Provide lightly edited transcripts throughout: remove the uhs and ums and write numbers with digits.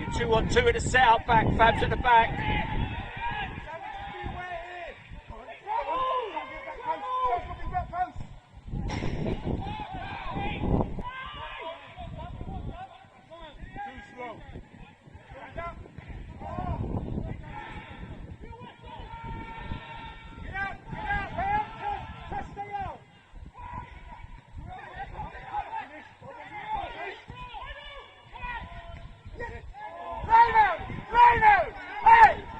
You 2-on-2 in a set-up back, Fabs at the back. Hey!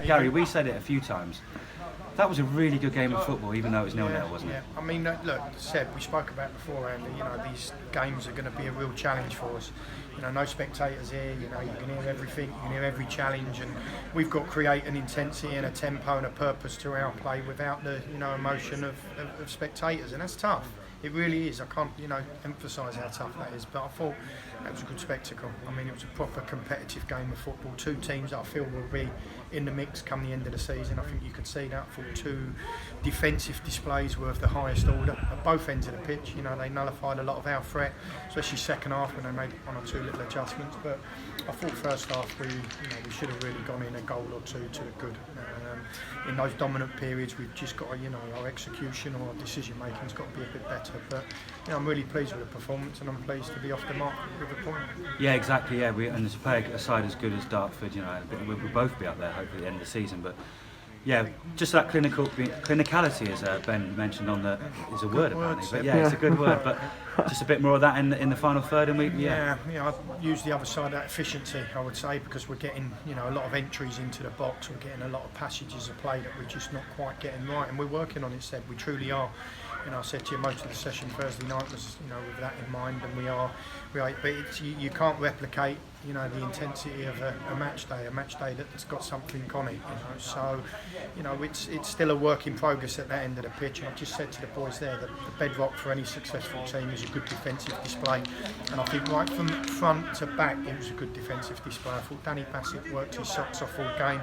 Gary, we said it a few times. That was a really good game of football, even though it was 0-0, wasn't it? I mean, look, Seb, we spoke about beforehand that, these games are going to be a real challenge for us. No spectators here, you can hear everything, you can hear every challenge, and we've got to create an intensity and a tempo and a purpose to our play without the, emotion of spectators, and that's tough. It really is. I can't, emphasise how tough that is, but I thought that was a good spectacle. I mean, it was a proper competitive game of football. Two teams that I feel will be in the mix come the end of the season. I think you could see that. For two defensive displays were of the highest order at both ends of the pitch. They nullified a lot of our threat, especially second half when they made one or two little adjustments. But I thought first half we should have really gone in a goal or two to the good. In those dominant periods, we've just got to, our execution or our decision making's got to be a bit better. But I'm really pleased with the performance, and I'm pleased to be off the mark with a point. Yeah, exactly. Yeah, and to play a side as good as Dartford, we'll both be up there hopefully at the end of the season. But yeah, just that clinicality, as Ben mentioned is a word apparently. But yeah, it's a good word. But just a bit more of that in the final third, and I've used the other side of that efficiency, I would say, because we're getting a lot of entries into the box, we're getting a lot of passages of play that we're just not quite getting right, and we're working on it. Seb, we truly are. I said to you, most of the session Thursday night was with that in mind, and we are. But you can't replicate the intensity of a match day that's got something on it. So it's still a work in progress at that end of the pitch. And I've just said to the boys there that the bedrock for any successful team is a good defensive display, and I think right from front to back it was a good defensive display. I thought Danny Bassett worked his socks off all game.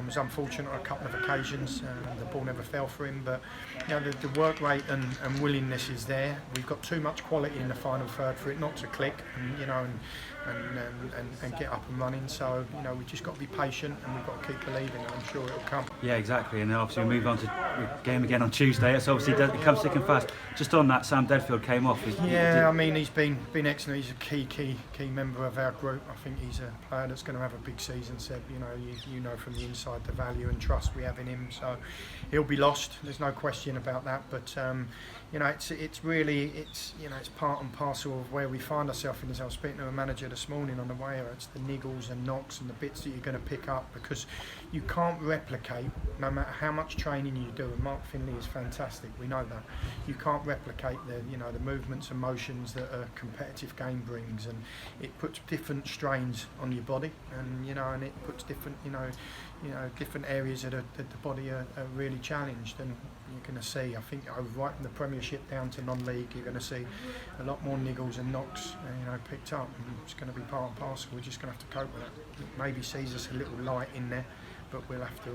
Was unfortunate on a couple of occasions. The ball never fell for him, but the work rate and willingness is there. We've got too much quality in the final third for it not to click, and get up and running. So we've just got to be patient, and we've got to keep believing, and I'm sure it'll come. Yeah, exactly. And then obviously we move on to the game again on Tuesday. It's obviously it comes thick and fast. Just on that, Sam Deadfield came off. I mean, he's been excellent. He's a key member of our group. I think he's a player that's going to have a big season. Seb, you know from the inside the value and trust we have in him. So he'll be lost. There's no question about that. But it's really it's part and parcel of where we find ourselves. And as I was speaking to a manager this morning on the way, it's the niggles and knocks and the bits that you're going to pick up, because you can't replicate, no matter how much training you do. And Mark Finley is fantastic. We know that. You can't replicate the movements and motions that a competitive game brings, and it puts different strains on your body, and and it puts different different areas of the body are really challenged. And you're going to see, I think, right from the Premiership down to non-league, you're going to see a lot more niggles and knocks, picked up. And it's going to be part and parcel. We're just going to have to cope with it. It maybe sees us a little light in there, but we'll have to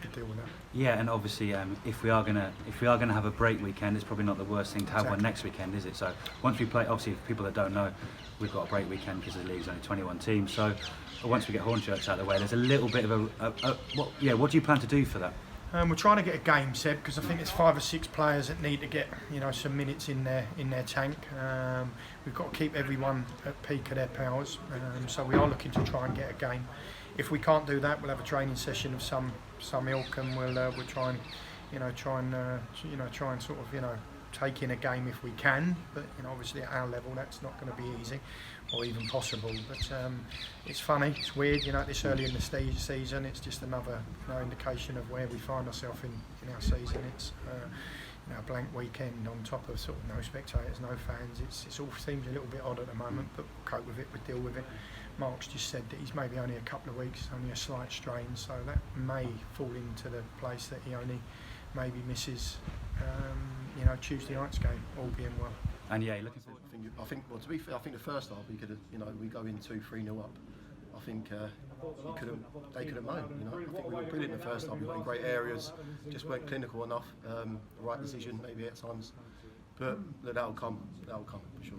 deal with that. Yeah, and obviously, if we are gonna have a break weekend, it's probably not the worst thing to have one next weekend, is it? So once we play, obviously, for people that don't know, we've got a break weekend because the league's only 21 teams. So once we get Hornchurch out of the way, there's a little bit of what do you plan to do for that? We're trying to get a game, Seb, because I think there's 5 or 6 players that need to get some minutes in their tank. We've got to keep everyone at peak of their powers, so we are looking to try and get a game. If we can't do that, we'll have a training session of some ilk, and we'll try and sort of take in a game if we can. But obviously at our level, that's not going to be easy or even possible. But it's funny, it's weird. This early in the season, it's just another indication of where we find ourselves in our season. It's a blank weekend on top of sort of no spectators, no fans. It all seems a little bit odd at the moment, but we'll cope with it. We'll deal with it. Mark's just said that he's maybe only a couple of weeks, only a slight strain, so that may fall into the place that he only maybe misses Tuesday night's game, all being well. And yeah, looking forward. I think. Well, to be fair, I think the first half we could have, we go in 2-3-0 up. I think they could have moaned. I think we were brilliant in the first half. We got in great areas, just weren't clinical enough. The right decision maybe at times, but that'll come for sure.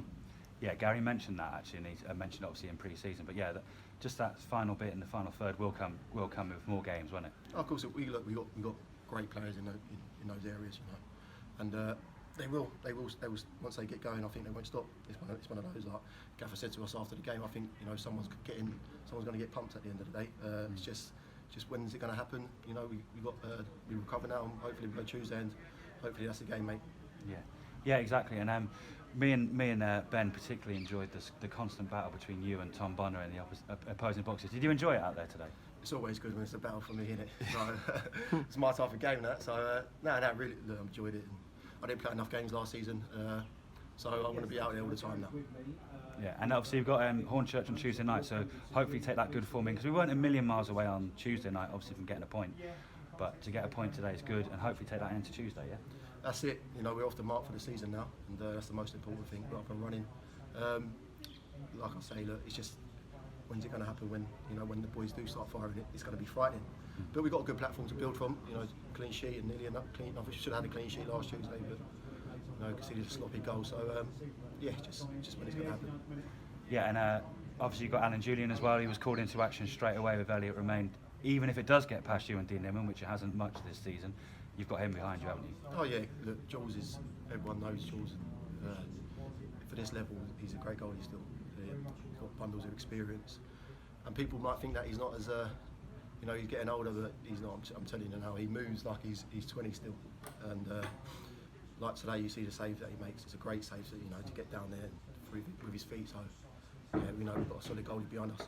Yeah, Gary mentioned that actually, and he mentioned obviously in pre-season. But yeah, just that final bit in the final third will come with more games, won't it? Oh, of course, we got great players in those areas, and they will once they get going. I think they won't stop. It's one of those. Like Gaffer said to us after the game, I think someone's going to get pumped at the end of the day. It's just when's it going to happen? We recover now, and hopefully we go Tuesday, and hopefully that's the game, mate. Yeah, exactly. And me and Ben particularly enjoyed the constant battle between you and Tom Bonner in the opposing boxes. Did you enjoy it out there today? it's always good when it's a battle for me, innit? So, it's my type of game, that. So, really, look, I enjoyed it. And I didn't play enough games last season, so I want to be out there all the time now. Yeah, and obviously you've got Hornchurch on Tuesday night, so hopefully take that good form in, because we weren't a million miles away on Tuesday night, obviously, from getting a point. But to get a point today is good, and hopefully take that into Tuesday, yeah? That's it. You know, we're off the mark for the season now, and that's the most important thing. We're up and running. Like I say, look, it's just, when's it going to happen? When, you know, when the boys do start firing it, it's going to be frightening. But we've got a good platform to build from. You know, clean sheet and nearly enough clean. I should have had a clean sheet last Tuesday, but you know, conceded a sloppy goal. So yeah, just when it's going to happen. Yeah, and obviously you've got Alan Julian as well. He was called into action straight away with Elliot Remain. Even if it does get past you and Dean Nimman, which it hasn't much this season, you've got him behind you, haven't you? Oh yeah, look, Jules is, everyone knows Jules. For this level, he's a great goalie still. He's got bundles of experience, and people might think that he's not as you know, he's getting older, but he's not. I'm telling you now, he moves like he's 20 still, and like today, you see the save that he makes. It's a great save, so, you know, to get down there with his feet. So yeah, we know we've got a solid goalie behind us.